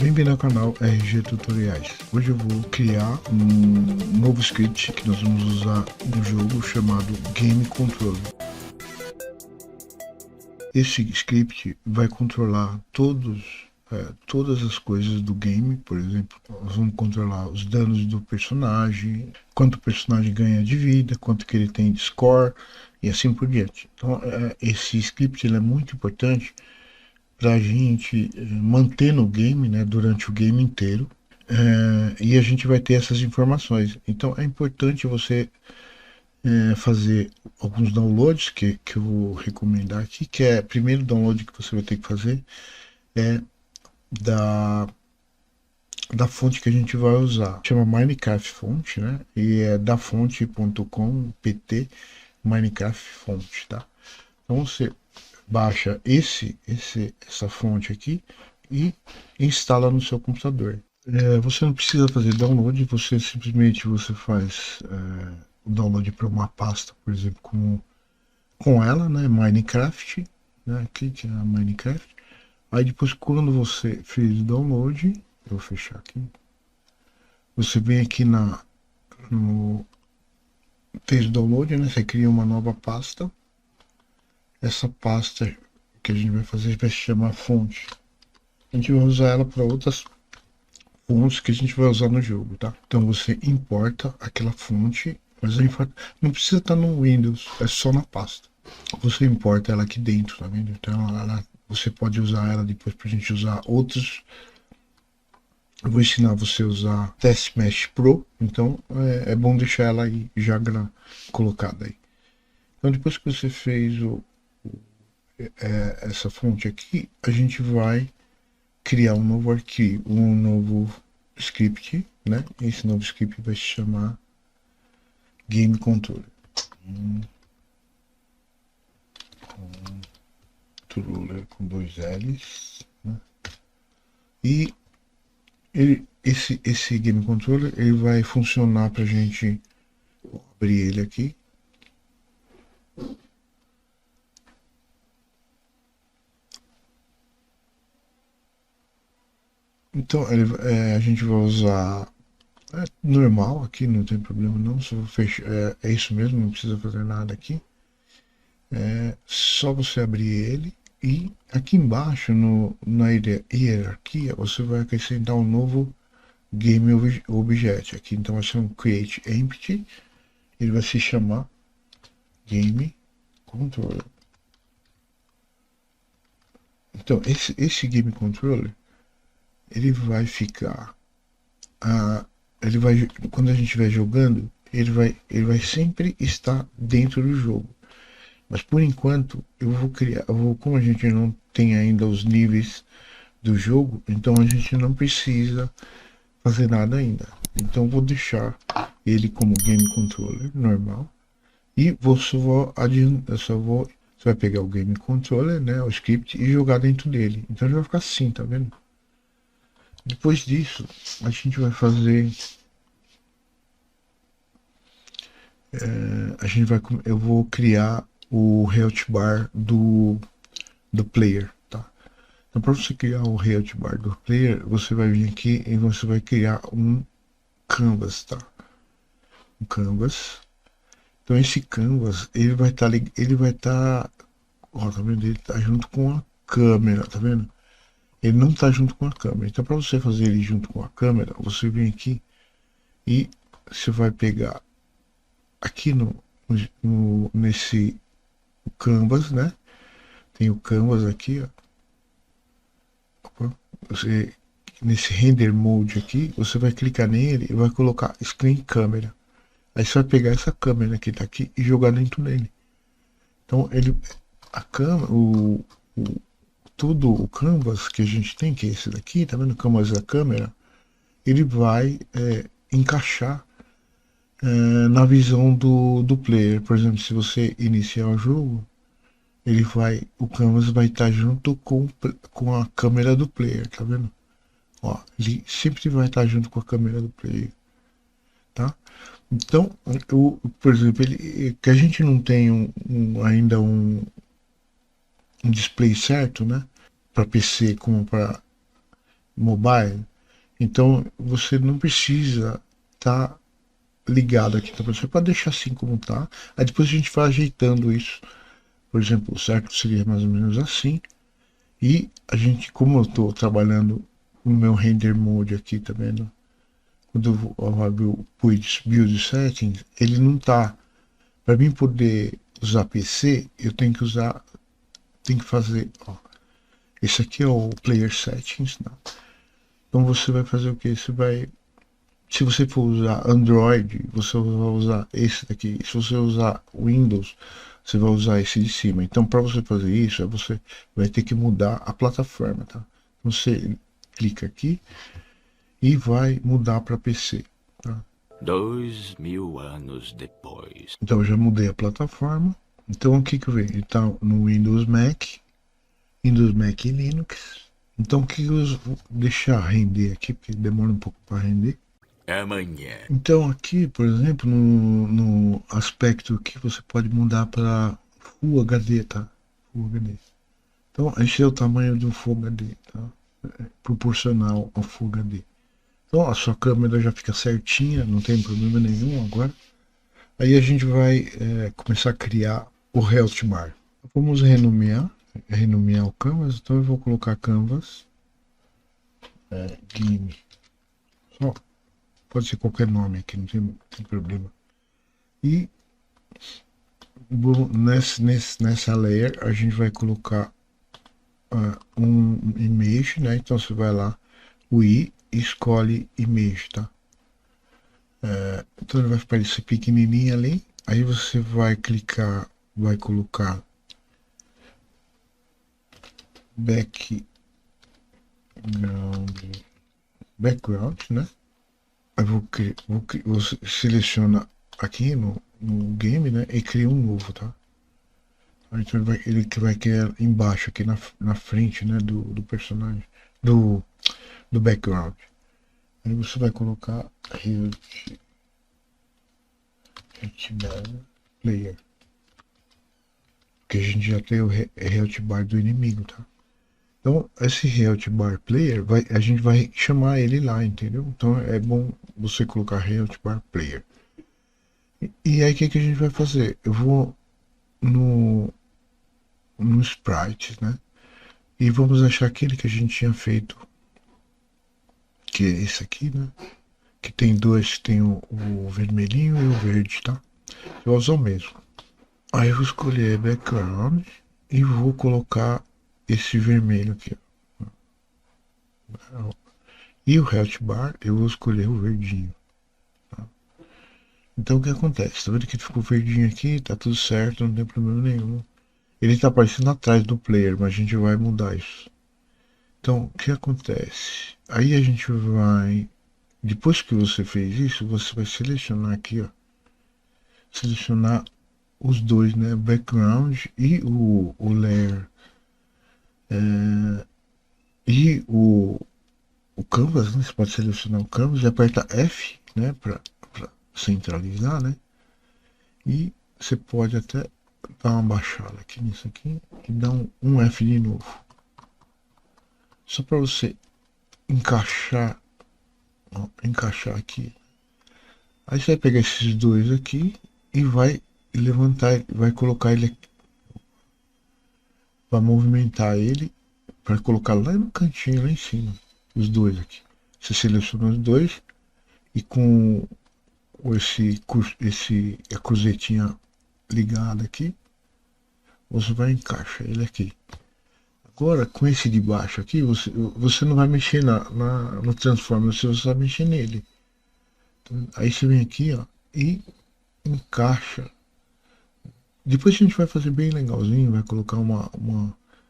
Bem-vindo ao canal RG Tutoriais. Hoje eu vou criar um novo script que nós vamos usar no jogo chamado Game Controller. Esse script vai controlar todas as coisas do game. Por exemplo, nós vamos controlar os danos do personagem, quanto o personagem ganha de vida, quanto que ele tem de score e assim por diante. Então esse script ele é muito importante para a gente manter no game, né, durante o game inteiro, e a gente vai ter essas informações. Então é importante você fazer alguns downloads que eu vou recomendar aqui, que é, primeiro download que você vai ter que fazer é da fonte que a gente vai usar. Chama Minecraft Font, né, e é da fonte.com pt Minecraft Font, tá? Então você baixa essa fonte aqui e instala no seu computador. Você não precisa fazer download, você simplesmente faz o download para uma pasta, por exemplo, com ela, né, Minecraft, né, aqui que é a Minecraft. Aí depois, quando você fez o download, eu vou fechar aqui, você vem aqui fez o download, né, você cria uma nova pasta. Essa pasta que a gente vai fazer vai se chamar fonte. A gente vai usar ela para outras fontes que a gente vai usar no jogo, tá? Então você importa aquela fonte, mas não precisa estar no Windows, é só na pasta. Você importa ela aqui dentro, tá vendo? Então você pode usar ela depois para a gente usar outros. Eu vou ensinar você a usar Test Mesh Pro, então é bom deixar ela aí já colocada aí. Então depois que você fez essa fonte aqui, a gente vai criar um novo arquivo, um novo script, né? Esse novo script vai se chamar Game Controller. Controller com dois L's, né? E esse Game Controller ele vai funcionar pra gente. Vou abrir ele aqui. Então a gente vai usar normal aqui, não tem problema não. Só vou fechar, é isso mesmo, não precisa fazer nada aqui. Só você abrir ele e aqui embaixo na hierarquia você vai acrescentar um novo Game Object aqui. Então vai ser um Create Empty, ele vai se chamar Game Controller. Então esse Game Controller ele vai ficar quando a gente estiver jogando, ele vai sempre estar dentro do jogo. Mas por enquanto eu vou criar, como a gente não tem ainda os níveis do jogo, então a gente não precisa fazer nada ainda. Então vou deixar ele como Game Controller normal e você vai pegar o Game Controller, né, o script e jogar dentro dele. Então ele vai ficar assim, tá vendo? Depois disso, a gente vai fazer. Eu vou criar o health bar do player, tá? Então, para você criar o health bar do player, você vai vir aqui e você vai criar um canvas, tá? Um canvas. Então esse canvas ele vai estar, ó, tá vendo? Ele tá junto com a câmera, tá vendo? Ele não está junto com a câmera. Então, para você fazer ele junto com a câmera, você vem aqui e você vai pegar aqui nesse canvas, né? Tem o canvas aqui, ó. Nesse render mode aqui, você vai clicar nele e vai colocar screen câmera. Aí você vai pegar essa câmera que está aqui e jogar dentro dele. Então a câmera, tudo o canvas que a gente tem, que é esse daqui, tá vendo? O canvas da câmera, ele vai encaixar na visão do player. Por exemplo, se você iniciar o jogo, o canvas vai estar junto com a câmera do player, tá vendo? Ó, ele sempre vai estar junto com a câmera do player, tá? Então, por exemplo, que a gente não tem ainda um display certo, né? Para PC como para mobile, então você não precisa estar ligado aqui, tá? Você pode deixar assim como tá, aí depois a gente vai ajeitando isso. Por exemplo, o certo seria mais ou menos assim. E a gente, como eu estou trabalhando no meu render mode aqui, tá vendo? Quando eu abro o build settings, ele não tá. Para mim poder usar PC, eu tenho que usar, tenho que fazer, ó. Esse aqui é o player settings, né? Então você vai fazer o que? Você vai, se você for usar Android, você vai usar esse daqui. Se você usar Windows, você vai usar esse de cima. Então, para você fazer isso, você vai ter que mudar a plataforma, tá? Você clica aqui e vai mudar para PC, tá? 2000 anos depois. Então, eu já mudei a plataforma. Então, o que que eu vejo? Ele está no Windows Mac e Linux. Então, o que eu vou deixar render aqui, porque demora um pouco para render. Amanhã. Então aqui, por exemplo, no aspecto aqui, você pode mudar para Full HD, tá? Full HD. Então esse é o tamanho do Full HD, tá? É proporcional ao Full HD. Então a sua câmera já fica certinha, não tem problema nenhum agora. Aí a gente vai começar a criar o Health Bar. Vamos renomear o Canvas. Então eu vou colocar Canvas Game. Só pode ser qualquer nome aqui, não tem problema. E nessa layer a gente vai colocar um image, né? Então você vai lá, o i, escolhe image, tá? Então ele vai aparecer pequenininho ali. Aí você vai clicar, vai colocar background, né? Aí você seleciona aqui no game, né? E cria um novo, tá? Então ele vai criar embaixo, aqui na frente, né, do personagem, do background. Aí você vai colocar Bar Player. Porque a gente já tem o Health Bar do inimigo, tá? Então, esse Health Bar Player, a gente vai chamar ele lá, entendeu? Então é bom você colocar Health Bar Player. E aí o que a gente vai fazer? Eu vou no Sprite, né? E vamos achar aquele que a gente tinha feito, que é esse aqui, né? Que tem dois, tem o vermelhinho e o verde, tá? Eu vou usar o mesmo. Aí eu vou escolher background e vou colocar esse vermelho aqui, ó. E o health bar eu vou escolher o verdinho, tá? Então o que acontece? Tá vendo que ele ficou verdinho aqui? Tá tudo certo, não tem problema nenhum. Ele tá aparecendo atrás do player, mas a gente vai mudar isso. Então o que acontece? Aí a gente vai, depois que você fez isso, você vai selecionar aqui, ó. Selecionar os dois, né? Background e o layer. E o canvas, né? Você pode selecionar o canvas e aperta F, né? Para centralizar, né? E você pode até dar uma baixada aqui nisso aqui e dar um F de novo. Só para você encaixar, ó, encaixar aqui. Aí você vai pegar esses dois aqui e vai levantar, vai colocar ele aqui, vai movimentar ele para colocar lá no cantinho, lá em cima, os dois aqui. Você seleciona os dois e com a cruzetinha ligada aqui, você vai encaixar ele aqui. Agora, com esse de baixo aqui, você não vai mexer no Transformer, você vai mexer nele. Então, aí você vem aqui, ó, e encaixa. Depois a gente vai fazer bem legalzinho, vai colocar uma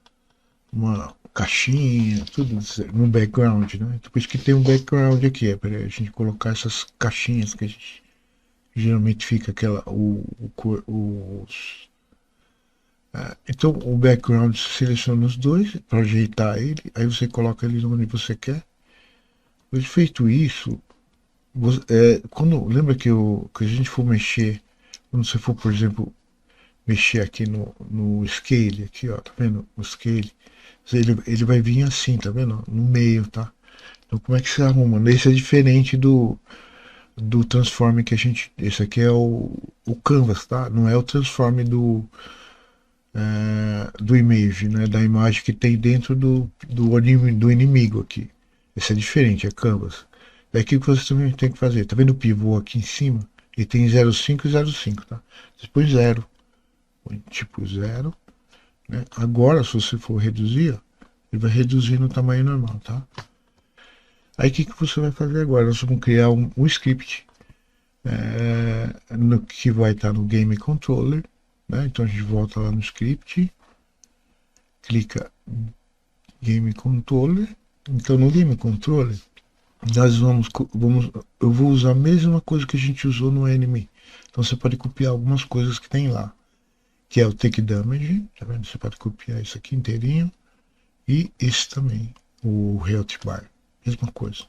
caixinha, tudo no background, né? Depois que tem um background aqui, é para a gente colocar essas caixinhas que a gente geralmente fica aquela então o background você seleciona os dois para ajeitar ele, aí você coloca ele onde você quer. Depois feito isso, quando lembra que a gente for mexer, quando você for, por exemplo, mexer aqui no scale aqui, ó, tá vendo? O scale, ele vai vir assim, tá vendo? No meio, tá? Então como é que se arruma? Esse é diferente do transform que a gente. Esse aqui é o canvas, tá? Não é o transform do image, né? Da imagem que tem dentro do inimigo aqui. Esse é diferente, é canvas. Daqui que você também tem que fazer. Tá vendo o pivô aqui em cima? Ele tem 0,5 e 0,5, tá? Você põe 0. Põe tipo 0. Né? Agora, se você for reduzir, ó, ele vai reduzir no tamanho normal, tá? Aí o que você vai fazer agora? Nós vamos criar um script no, que vai estar no Game Controller. Né? Então a gente volta lá no script, clica Game Controller. Então no Game Controller nós eu vou usar a mesma coisa que a gente usou no Enemy. Então você pode copiar algumas coisas que tem lá, que é o Take Damage, tá vendo? Você pode copiar isso aqui inteirinho e esse também, o Health Bar, mesma coisa.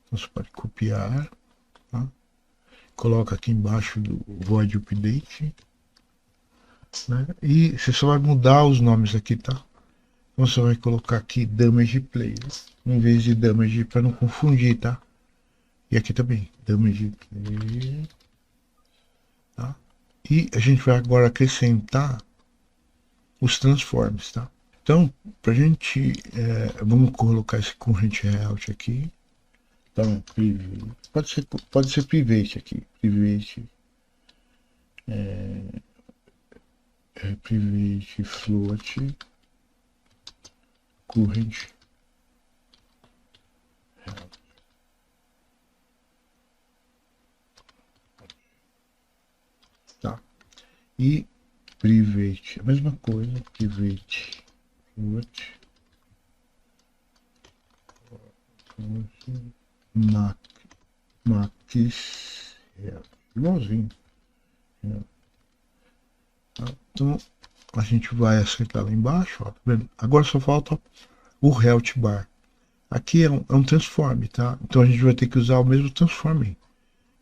Então você pode copiar, tá? Coloca aqui embaixo do Void Update, né? E você só vai mudar os nomes aqui, tá? Então você vai colocar aqui Damage Player em vez de Damage para não confundir, tá? E aqui também, Damage Player, tá? E a gente vai agora acrescentar os transforms, tá? Então, pra gente, vamos colocar esse Current Health aqui. Então, pode ser Private aqui, Private, Private Float, Current Health. Tá? E Private, a mesma coisa, Private Float, Max Health, igualzinho. Então a gente vai acertar lá embaixo, ó, tá vendo? Agora só falta o Health Bar. Aqui é um transform, tá? Então a gente vai ter que usar o mesmo transform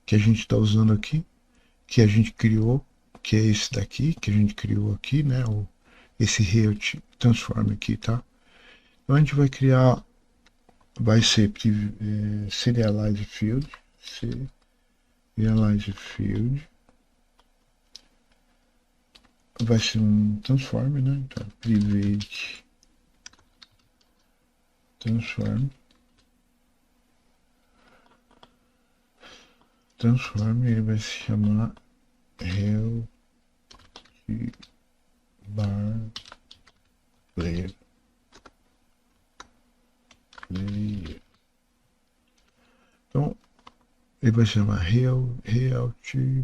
que a gente está usando aqui, que a gente criou, que é esse daqui, que a gente criou aqui, né? Esse Health Transform aqui, tá? Então a gente vai criar, vai ser Serialize Field, Serialize Field, vai ser um transform, né? Então, private transform, ele vai se chamar Health Bar Player. Então, ele vai se chamar Health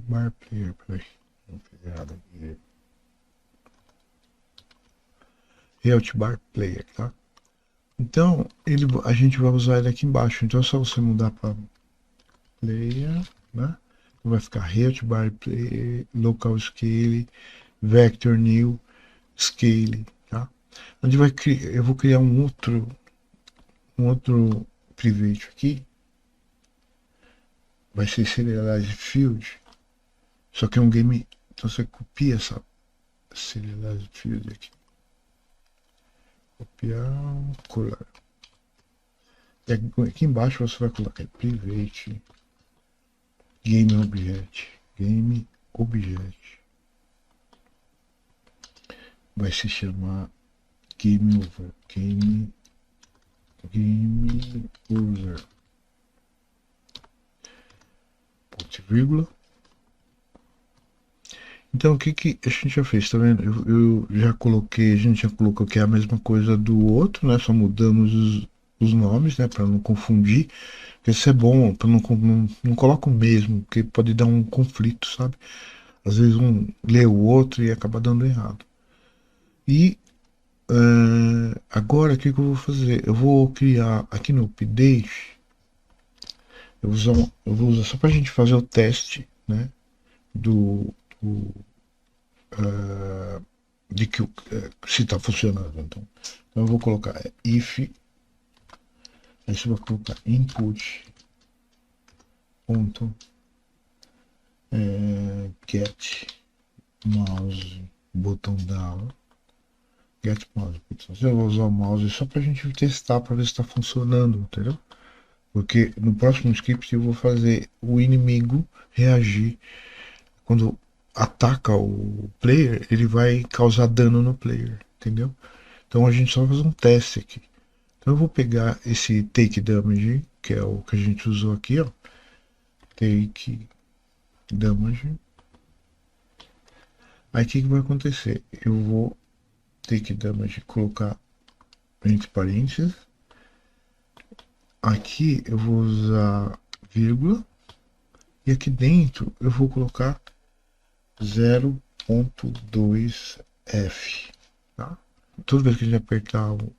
Bar Player. Peraí, não fiz errado aqui. Health Bar Player, tá? Então, a gente vai usar ele aqui embaixo. Então é só você mudar para Player, né? Então vai ficar Health Bar Player, Local Scale, Vector New Scale, tá? Eu vou criar um outro private aqui. Vai ser Serialize Field. Só que é um game. Então você copia essa Serialize Field aqui. Copiar, colar. E aqui embaixo você vai colocar Private Game Object. Game Object. Vai se chamar Game Over. Game Over. Ponto e vírgula. Então o que a gente já fez, tá vendo? Eu já coloquei, a gente já colocou que é a mesma coisa do outro, né? Só mudamos os nomes, né? Para não confundir. Porque isso é bom, para não coloca o mesmo, porque pode dar um conflito, sabe? Às vezes um lê o outro e acaba dando errado. E agora o que eu vou fazer? Eu vou criar aqui no update. Eu vou usar só para a gente fazer o teste, né? De que se está funcionando. Então eu vou colocar if, aí você vai colocar input ponto get mouse botão down, get mouse botão. Eu vou usar o mouse só para a gente testar para ver se está funcionando, entendeu? Porque no próximo script eu vou fazer o inimigo reagir. Quando ataca o player, ele vai causar dano no player, entendeu? Então a gente só vai fazer um teste aqui. Então eu vou pegar esse take damage, que é o que a gente usou aqui, ó. Take damage. Aí o que vai acontecer? Eu vou take damage colocar entre parênteses. Aqui eu vou usar vírgula. E aqui dentro eu vou colocar 0.2F. Tá? Toda vez que a gente apertar o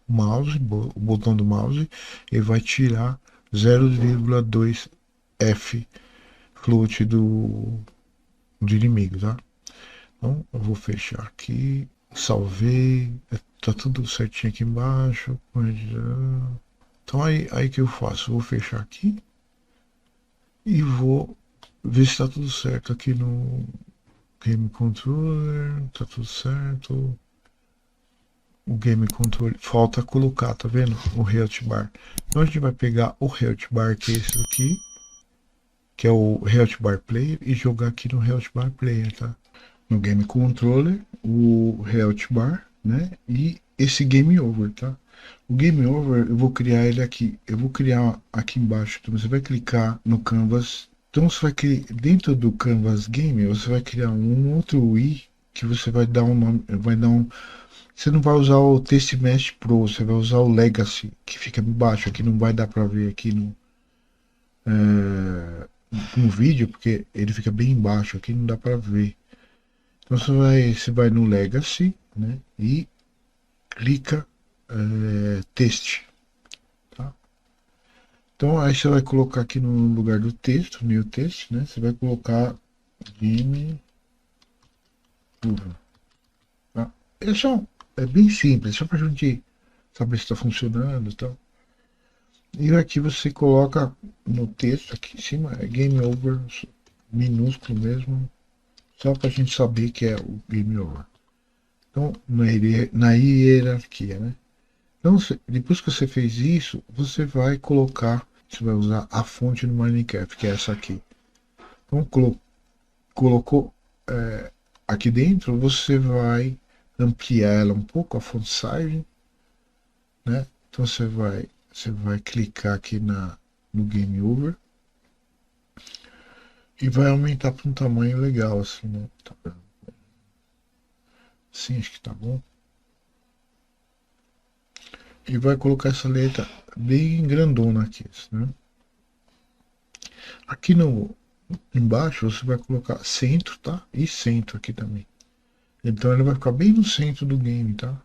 mouse, o botão do mouse, ele vai tirar 0,2F float do inimigo, tá? Então eu vou fechar aqui, salvei, tá tudo certinho aqui embaixo. Então aí que eu faço, vou fechar aqui e vou ver se tá tudo certo aqui no Game Controller, tá tudo certo. O Game Controller, falta colocar, tá vendo? O Health Bar. Então a gente vai pegar o Health Bar, que é esse aqui, que é o Health Bar Player, e jogar aqui no Health Bar Player, tá? No Game Controller, o Health Bar, né? E esse Game Over, tá? O Game Over, eu vou criar ele aqui. Eu vou criar aqui embaixo. Então você vai clicar no Canvas. Então você vai criar, dentro do Canvas Game, você vai criar um outro Wii que você vai dar um nome, você não vai usar o Taste Mesh Pro, você vai usar o Legacy, que fica embaixo, aqui não vai dar para ver aqui no vídeo, porque ele fica bem embaixo, aqui não dá para ver. Então você vai no Legacy, né, e clica Teste. Tá? Então aí você vai colocar aqui no lugar do texto, New Test, né, você vai colocar Game Over. Tá? É bem simples, só para a gente saber se está funcionando e tal. E aqui você coloca no texto aqui em cima, é Game Over, minúsculo mesmo, só para a gente saber que é o Game Over. Então, na hierarquia, né? Então, depois que você fez isso, você vai colocar, você vai usar a fonte no Minecraft, que é essa aqui. Então, colocou aqui dentro, você vai ampliar ela um pouco, a font size, né? Então você vai clicar aqui no Game Over e vai aumentar para um tamanho legal assim, né? Sim, acho que tá bom. E vai colocar essa letra bem grandona aqui, né? Aqui embaixo você vai colocar centro, tá? E centro aqui também. Então ele vai ficar bem no centro do game, tá?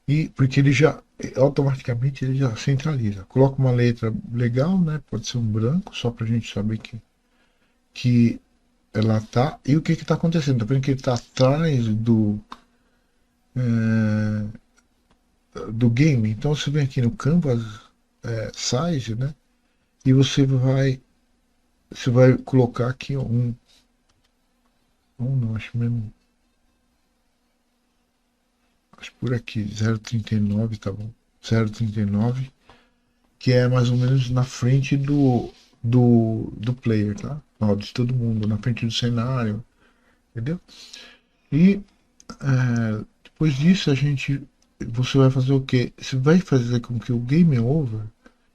E porque ele já automaticamente ele já centraliza. Coloca uma letra legal, né? Pode ser um branco, só pra gente saber que ela tá. E o que tá acontecendo? Tá vendo que ele tá atrás do game. Então você vem aqui no Canvas Size, né? E você vai colocar aqui não, acho mesmo. Acho por aqui, 0,39, tá bom? 0,39, que é mais ou menos na frente do player, tá? Ó, de todo mundo, na frente do cenário, entendeu? E depois disso você vai fazer o quê? Você vai fazer com que o Game Over,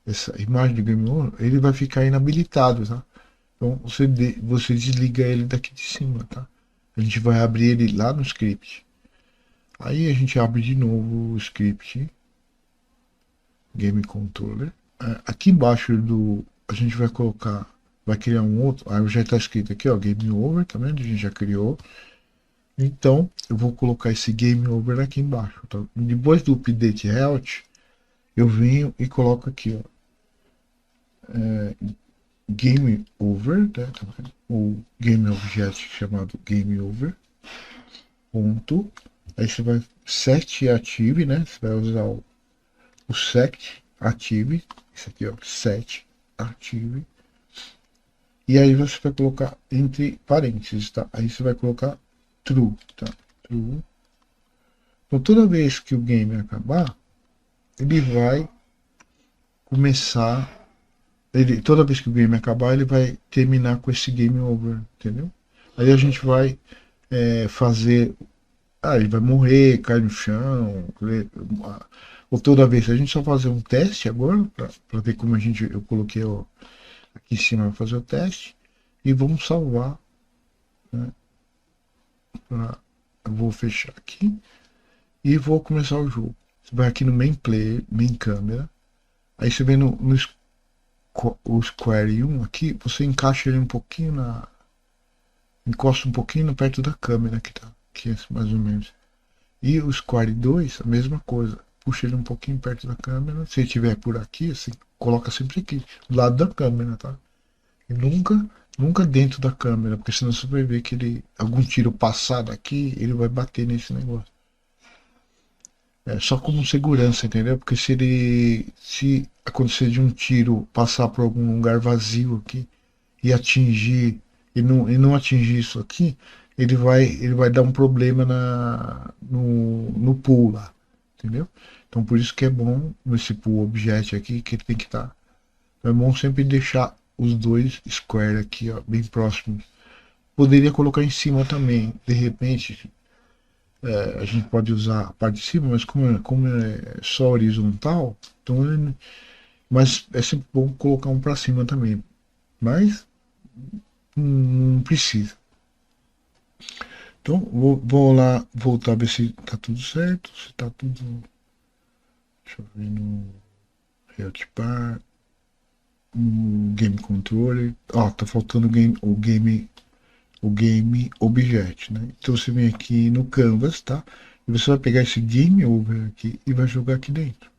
essa imagem de Game Over, ele vai ficar inabilitado, tá? Então você desliga ele daqui de cima, tá? A gente vai abrir ele lá no script. Aí a gente abre de novo o script Game Controller. Aqui embaixo a gente vai criar um outro. Aí já está escrito aqui, ó, Game Over, tá vendo? A gente já criou. Então eu vou colocar esse Game Over aqui embaixo. Tá? Depois do update health, eu venho e coloco aqui, ó, Game Over, né? O Game Object chamado Game Over. Ponto. Aí você vai set ative, né? Você vai usar o set ative, isso aqui, ó, set ative. E aí você vai colocar entre parênteses, tá? Aí você vai colocar true, tá? True. Então toda vez que o game acabar, ele vai começar. Toda vez que o game acabar, ele vai terminar com esse game over, entendeu? Aí a gente vai fazer. Ah, ele vai morrer, cai no chão. Ou toda vez. A gente só fazer um teste agora, para ver como eu coloquei aqui em cima, vai fazer o teste. E vamos salvar. Né? Eu vou fechar aqui. E vou começar o jogo. Você vai aqui no main player, main câmera. Aí você vem no o Square 1 aqui, você encaixa ele um pouquinho encosta um pouquinho perto da câmera que tá. Aqui, mais ou menos. E o Square 2, a mesma coisa. Puxa ele um pouquinho perto da câmera. Se ele estiver por aqui, você coloca sempre aqui, do lado da câmera, tá? E nunca dentro da câmera, porque senão você vai ver que algum tiro passar daqui, ele vai bater nesse negócio. É só como segurança, entendeu? Porque se acontecer de um tiro passar por algum lugar vazio aqui e atingir e não atingir isso aqui, ele vai dar um problema no pool lá, entendeu? Então por isso que é bom nesse pool object aqui que ele tem que estar. É bom sempre deixar os dois square aqui, ó, bem próximos. Poderia colocar em cima também, de repente. A gente pode usar a parte de cima, mas como é só horizontal, então mas é sempre bom colocar um para cima também. Mas não precisa. Então vou lá voltar a ver se tá tudo certo, se tá tudo. Deixa eu ver no Health Bar, no Game Controller. Ó, tá faltando o game Object, né? Então você vem aqui no Canvas, tá? E você vai pegar esse Game Over aqui e vai jogar aqui dentro.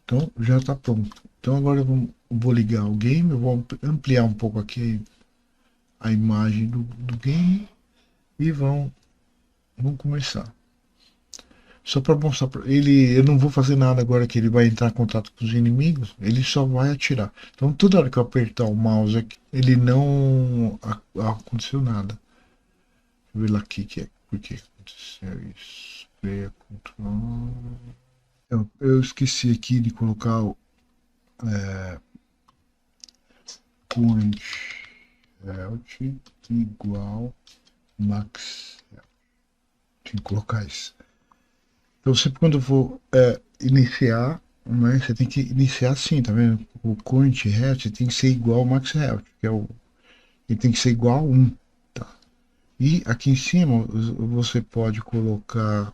Então já está pronto. Então agora eu vou ligar o game, eu vou ampliar um pouco aqui a imagem do game e vamos começar. Só para mostrar para ele, eu não vou fazer nada agora que ele vai entrar em contato com os inimigos, ele só vai atirar. Então toda hora que eu apertar o mouse aqui, ele não aconteceu nada. Deixa eu ver lá aqui que é, por que aconteceu isso. Play control. Eu esqueci aqui de colocar o current health igual max health. Tem que colocar isso. Então sempre quando eu for iniciar, né, você tem que iniciar assim, tá vendo? O current health tem que ser igual ao max health, ele tem que ser igual a 1, tá? E aqui em cima você pode colocar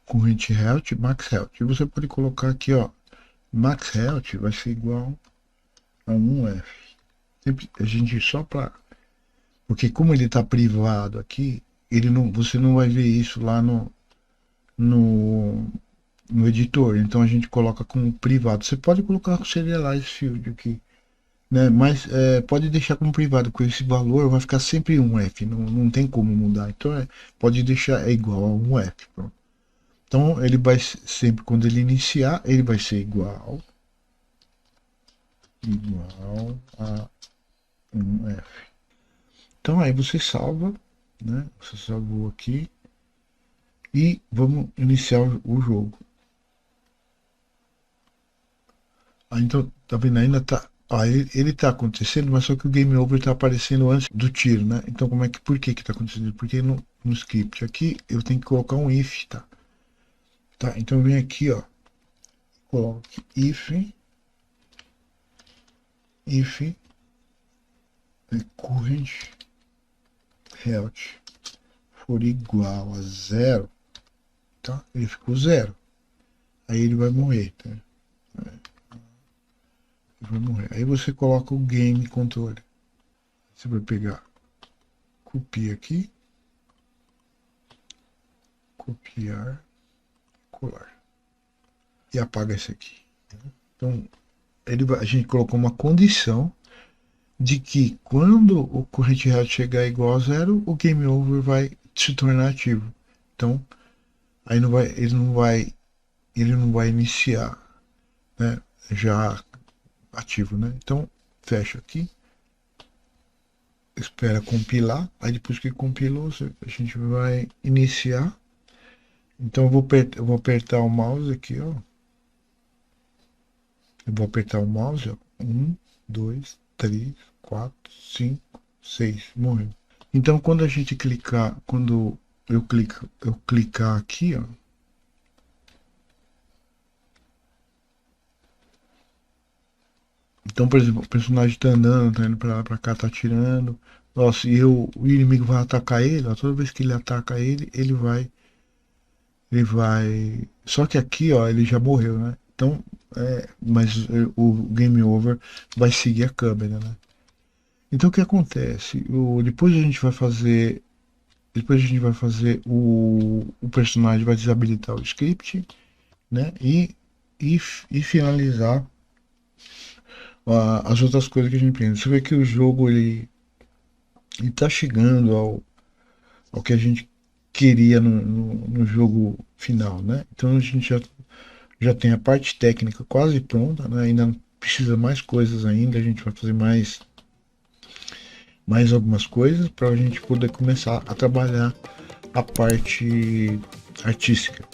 current health, max health. E você pode colocar aqui, ó, max health vai ser igual a 1F. Sempre a gente só para, porque como ele está privado aqui, você não vai ver isso lá no, no editor. Então a gente coloca como privado. Você pode colocar com serialize field aqui, né? Mas pode deixar como privado, com esse valor vai ficar sempre 1F, não tem como mudar. Então pode deixar igual a 1F. Pronto. Então ele vai sempre, quando ele iniciar, ele vai ser igual a 1F. Então aí você salva, né? Você salvou aqui e vamos iniciar o jogo. Então tá vendo, ainda tá. Ele tá acontecendo, mas só que o game over tá aparecendo antes do tiro, né? Então por que tá acontecendo? Porque no script aqui eu tenho que colocar um if, tá? Então vem aqui, ó, coloque if current health for igual a 0, tá? Ele ficou 0. Aí ele vai morrer, tá? Ele vai morrer. Aí você coloca o game controle. Você vai pegar, copia aqui, copiar, colar e apaga esse aqui. Então a gente colocou uma condição de que quando o current health chegar igual a 0, o game over vai se tornar ativo. Então aí ele não vai iniciar, né, já ativo, né? Então fecha aqui, espera compilar, aí depois que compilou a gente vai iniciar. Então eu vou apertar o mouse aqui, ó. Eu vou apertar o mouse, ó. 1, 2, 3, 4, 5, 6. Morreu. Então quando a gente clicar, quando eu clicar aqui, ó. Então, por exemplo, o personagem tá andando, tá indo pra lá, pra cá, tá atirando. Nossa, e o inimigo vai atacar ele, ó, toda vez que ele ataca ele, ele vai. Ele vai. Só que aqui, ó, ele já morreu, né? Então, mas o game over vai seguir a câmera, né? Então o que acontece? Depois a gente vai fazer. Depois a gente vai fazer o personagem vai desabilitar o script, né? E finalizar as outras coisas que a gente pensa. Você vê que o jogo ele tá chegando ao que a gente queria no jogo final, né? Então a gente já tem a parte técnica quase pronta, né? Ainda precisa mais coisas ainda, a gente vai fazer mais algumas coisas para a gente poder começar a trabalhar a parte artística.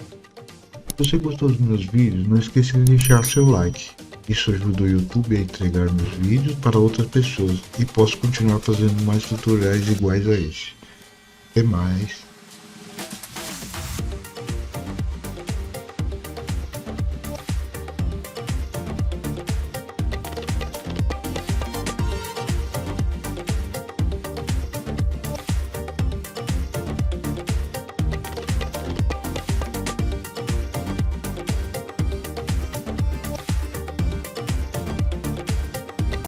Se você gostou dos meus vídeos, não esqueça de deixar seu like. Isso ajuda o YouTube a entregar meus vídeos para outras pessoas e posso continuar fazendo mais tutoriais iguais a esse. Até mais!